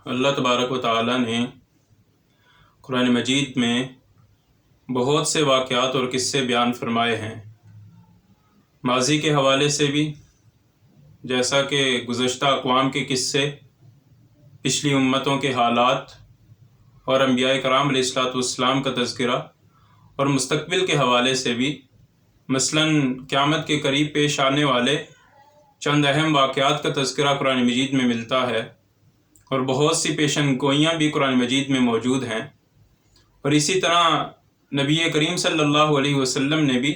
اللہ تبارک و تعالیٰ نے قرآن مجید میں بہت سے واقعات اور قصے بیان فرمائے ہیں، ماضی کے حوالے سے بھی، جیسا کہ گزشتہ اقوام کے قصے، پچھلی امتوں کے حالات اور انبیاء کرام علیہ الصلوۃ والسلام کا تذکرہ، اور مستقبل کے حوالے سے بھی، مثلاً قیامت کے قریب پیش آنے والے چند اہم واقعات کا تذکرہ قرآن مجید میں ملتا ہے، اور بہت سی پیشن گوئیاں بھی قرآن مجید میں موجود ہیں۔ اور اسی طرح نبی کریم صلی اللہ علیہ وسلم نے بھی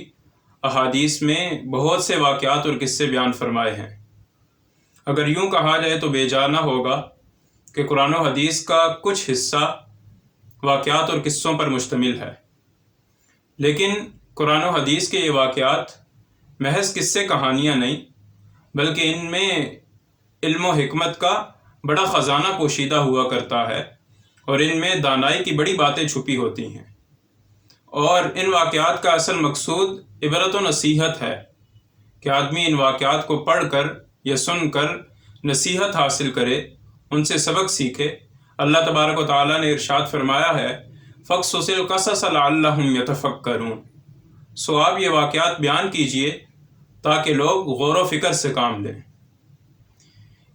احادیث میں بہت سے واقعات اور قصے بیان فرمائے ہیں۔ اگر یوں کہا جائے تو بے جا نہ ہوگا کہ قرآن و حدیث کا کچھ حصہ واقعات اور قصوں پر مشتمل ہے، لیکن قرآن و حدیث کے یہ واقعات محض قصے کہانیاں نہیں، بلکہ ان میں علم و حکمت کا بڑا خزانہ پوشیدہ ہوا کرتا ہے، اور ان میں دانائی کی بڑی باتیں چھپی ہوتی ہیں۔ اور ان واقعات کا اصل مقصود عبرت و نصیحت ہے کہ آدمی ان واقعات کو پڑھ کر یا سن کر نصیحت حاصل کرے، ان سے سبق سیکھے۔ اللہ تبارک و تعالیٰ نے ارشاد فرمایا ہے، فَقْصُصِ الْقَصَصَ لَعَلَّهُمْ يَتَفَكَّرُونَ، سو آپ یہ واقعات بیان کیجئے تاکہ لوگ غور و فکر سے کام لیں۔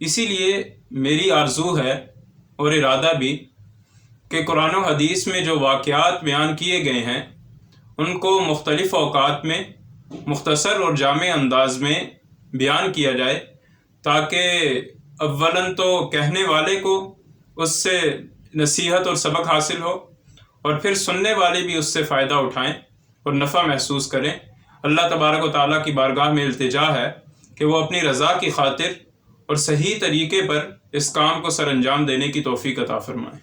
اسی لیے میری آرزو ہے اور ارادہ بھی کہ قرآن و حدیث میں جو واقعات بیان کیے گئے ہیں ان کو مختلف اوقات میں مختصر اور جامع انداز میں بیان کیا جائے، تاکہ اولاً تو کہنے والے کو اس سے نصیحت اور سبق حاصل ہو، اور پھر سننے والے بھی اس سے فائدہ اٹھائیں اور نفع محسوس کریں۔ اللہ تبارک و تعالیٰ کی بارگاہ میں التجا ہے کہ وہ اپنی رضا کی خاطر اور صحیح طریقے پر اس کام کو سر انجام دینے کی توفیق عطا فرمائے۔